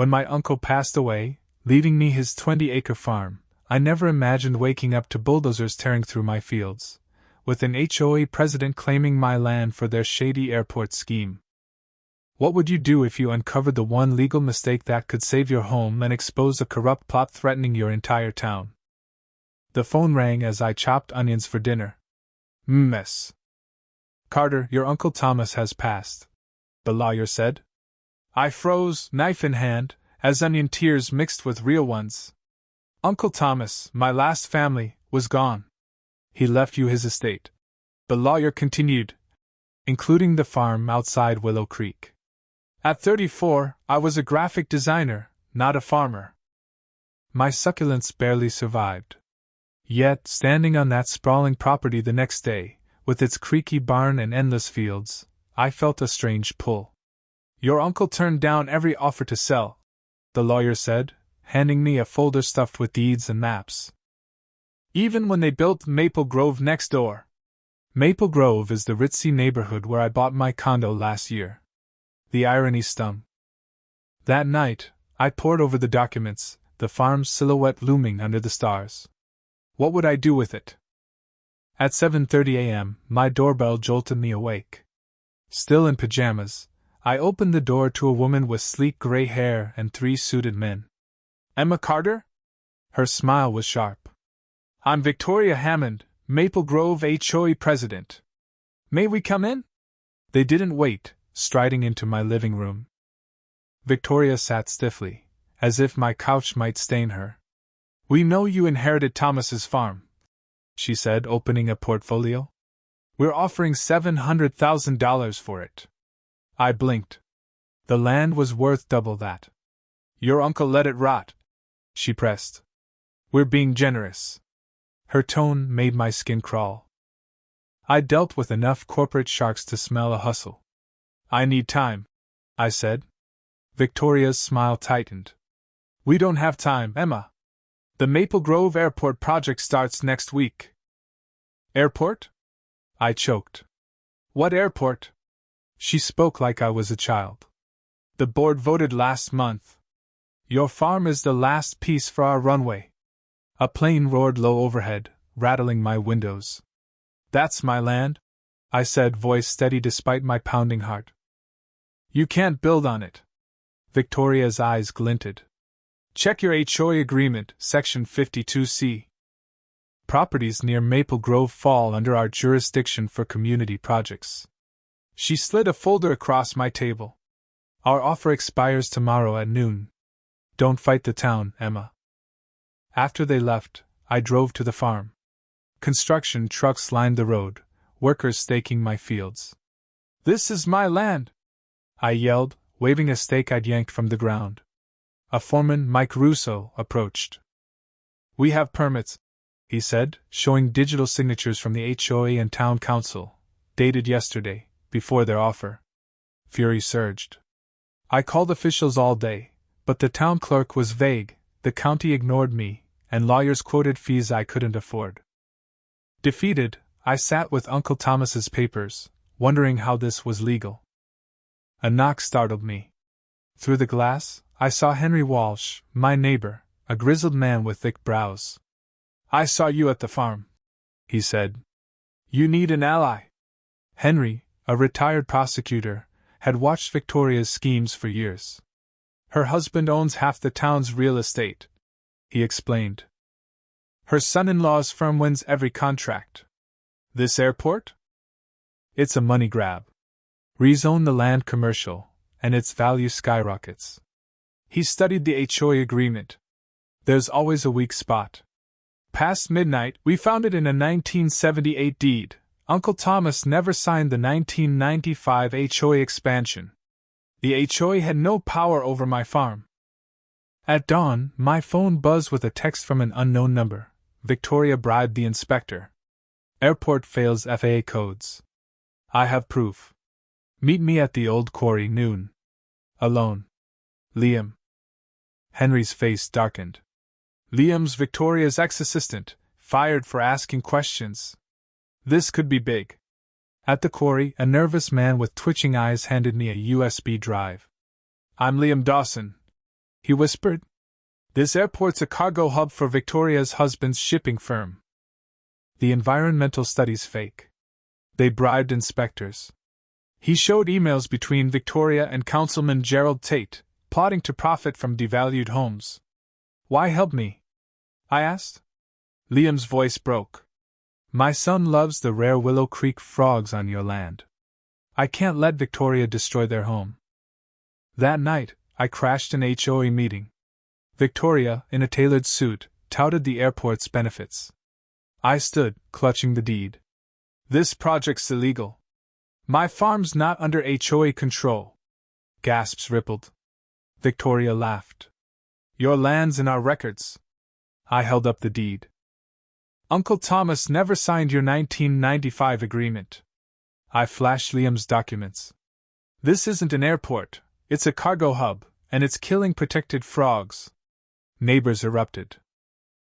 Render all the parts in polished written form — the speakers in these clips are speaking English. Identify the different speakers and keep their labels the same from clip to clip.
Speaker 1: When my uncle passed away, leaving me his 20-acre farm, I never imagined waking up to bulldozers tearing through my fields, with an HOA president claiming my land for their shady airport scheme. What would you do if you uncovered the one legal mistake that could save your home and expose a corrupt plot threatening your entire town? The phone rang as I chopped onions for dinner. Mess. Carter, your Uncle Thomas has passed, the lawyer said. I froze, knife in hand, as onion tears mixed with real ones. Uncle Thomas, my last family, was gone. He left you his estate. The lawyer continued, including the farm outside Willow Creek. At 34, I was a graphic designer, not a farmer. My succulents barely survived. Yet, standing on that sprawling property the next day, with its creaky barn and endless fields, I felt a strange pull. Your uncle turned down every offer to sell, the lawyer said, handing me a folder stuffed with deeds and maps. Even when they built Maple Grove next door. Maple Grove is the ritzy neighborhood where I bought my condo last year. The irony stung. That night, I pored over the documents, the farm's silhouette looming under the stars. What would I do with it? At 7:30 a.m., my doorbell jolted me awake. Still in pajamas, I opened the door to a woman with sleek gray hair and 3 suited men. Emma Carter? Her smile was sharp. I'm Victoria Hammond, Maple Grove HOA president. May we come in? They didn't wait, striding into my living room. Victoria sat stiffly, as if my couch might stain her. We know you inherited Thomas's farm, she said, opening a portfolio. We're offering $700,000 for it. I blinked. The land was worth double that. Your uncle let it rot, she pressed. We're being generous. Her tone made my skin crawl. I dealt with enough corporate sharks to smell a hustle. I need time, I said. Victoria's smile tightened. We don't have time, Emma. The Maple Grove Airport project starts next week. Airport? I choked. What airport? She spoke like I was a child. The board voted last month. Your farm is the last piece for our runway. A plane roared low overhead, rattling my windows. That's my land, I said, voice steady despite my pounding heart. You can't build on it. Victoria's eyes glinted. Check your HOA agreement, Section 52C. Properties near Maple Grove fall under our jurisdiction for community projects. She slid a folder across my table. Our offer expires tomorrow at noon. Don't fight the town, Emma. After they left, I drove to the farm. Construction trucks lined the road, workers staking my fields. This is my land, I yelled, waving a stake I'd yanked from the ground. A foreman, Mike Russo, approached. We have permits, he said, showing digital signatures from the HOA and town council, dated yesterday, before their offer. Fury surged. I called officials all day, but the town clerk was vague, the county ignored me, and lawyers quoted fees I couldn't afford. Defeated, I sat with Uncle Thomas's papers, wondering how this was legal. A knock startled me. Through the glass, I saw Henry Walsh, my neighbor, a grizzled man with thick brows. I saw you at the farm, he said. You need an ally. Henry, a retired prosecutor, had watched Victoria's schemes for years. Her husband owns half the town's real estate, he explained. Her son-in-law's firm wins every contract. This airport? It's a money grab. Rezone the land commercial, and its value skyrockets. He studied the HOA agreement. There's always a weak spot. Past midnight, we found it in a 1978 deed. Uncle Thomas never signed the 1995 HOA expansion. The HOA had no power over my farm. At dawn, my phone buzzed with a text from an unknown number. Victoria bribed the inspector. Airport fails FAA codes. I have proof. Meet me at the old quarry noon. Alone. Liam. Henry's face darkened. Liam's Victoria's ex-assistant, fired for asking questions. This could be big. At the quarry, a nervous man with twitching eyes handed me a USB drive. I'm Liam Dawson. he whispered. This airport's a cargo hub for Victoria's husband's shipping firm. The environmental studies fake. They bribed inspectors. He showed emails between Victoria and Councilman Gerald Tate, plotting to profit from devalued homes. Why help me? I asked. Liam's voice broke. My son loves the rare Willow Creek frogs on your land. I can't let Victoria destroy their home. That night, I crashed an HOA meeting. Victoria, in a tailored suit, touted the airport's benefits. I stood, clutching the deed. This project's illegal. My farm's not under HOA control. Gasps rippled. Victoria laughed. Your land's in our records. I held up the deed. Uncle Thomas never signed your 1995 agreement. I flashed Liam's documents. This isn't an airport, it's a cargo hub, and it's killing protected frogs. Neighbors erupted.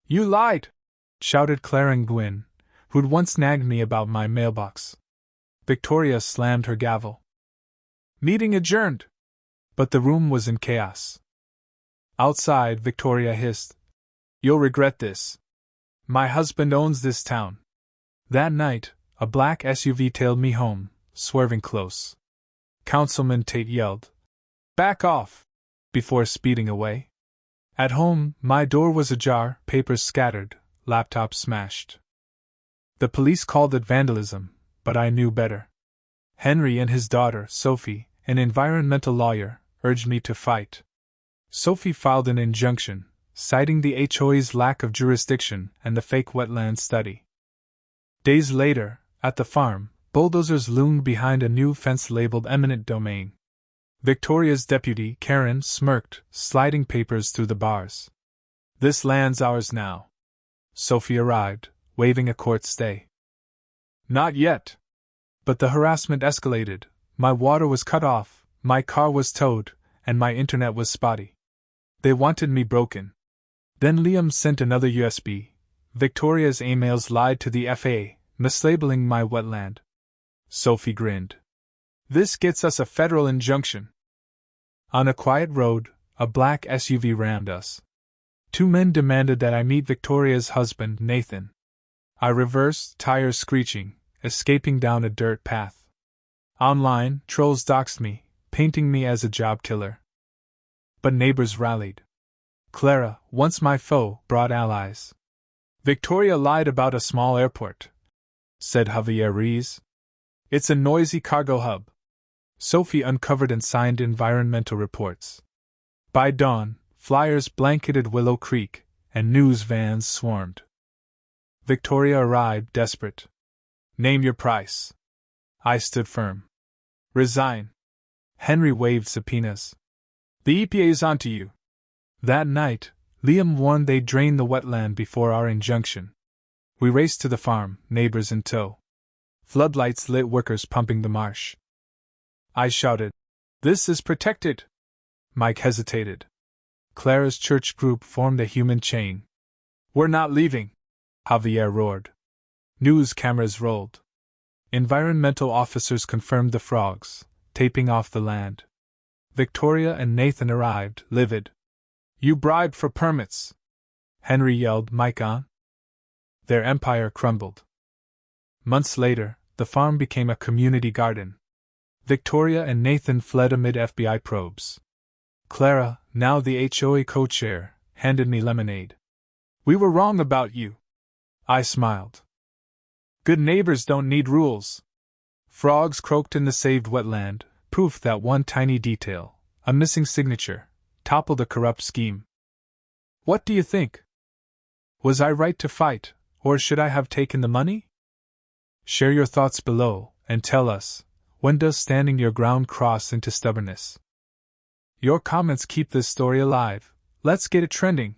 Speaker 1: You lied! Shouted Claire and Gwyn, who'd once nagged me about my mailbox. Victoria slammed her gavel. Meeting adjourned! But the room was in chaos. Outside, Victoria hissed. You'll regret this. My husband owns this town. That night, a black SUV tailed me home, swerving close. Councilman Tate yelled, Back off! Before speeding away. At home, my door was ajar, papers scattered, laptop smashed. The police called it vandalism, but I knew better. Henry and his daughter, Sophie, an environmental lawyer, urged me to fight. Sophie filed an injunction, citing the HOA's lack of jurisdiction and the fake wetland study. Days later, at the farm, bulldozers loomed behind a new fence labeled eminent domain. Victoria's deputy, Karen, smirked, sliding papers through the bars. This land's ours now. Sophie arrived, waving a court stay. Not yet. But the harassment escalated. My water was cut off, my car was towed, and my internet was spotty. They wanted me broken. Then Liam sent another USB. Victoria's emails lied to the FAA, mislabeling my wetland. Sophie grinned. This gets us a federal injunction. On a quiet road, a black SUV rammed us. Two men demanded that I meet Victoria's husband, Nathan. I reversed, tires screeching, escaping down a dirt path. Online, trolls doxed me, painting me as a job killer. But neighbors rallied. Clara, once my foe, brought allies. Victoria lied about a small airport, said Javier Rees. It's a noisy cargo hub. Sophie uncovered and signed environmental reports. By dawn, flyers blanketed Willow Creek, and news vans swarmed. Victoria arrived, desperate. Name your price. I stood firm. Resign. Henry waved subpoenas. The EPA's onto you. That night, Liam warned they'd drain the wetland before our injunction. We raced to the farm, neighbors in tow. Floodlights lit workers pumping the marsh. I shouted, This is protected! Mike hesitated. Clara's church group formed a human chain. We're not leaving! Javier roared. News cameras rolled. Environmental officers confirmed the frogs, taping off the land. Victoria and Nathan arrived, livid. You bribed for permits! Henry yelled, Mike on. Their empire crumbled. Months later, the farm became a community garden. Victoria and Nathan fled amid FBI probes. Clara, now the HOA co-chair, handed me lemonade. We were wrong about you. I smiled. Good neighbors don't need rules. Frogs croaked in the saved wetland, proof that one tiny detail, a missing signature, toppled a corrupt scheme. What do you think? Was I right to fight, or should I have taken the money? Share your thoughts below, and tell us, when does standing your ground cross into stubbornness? Your comments keep this story alive. Let's get it trending.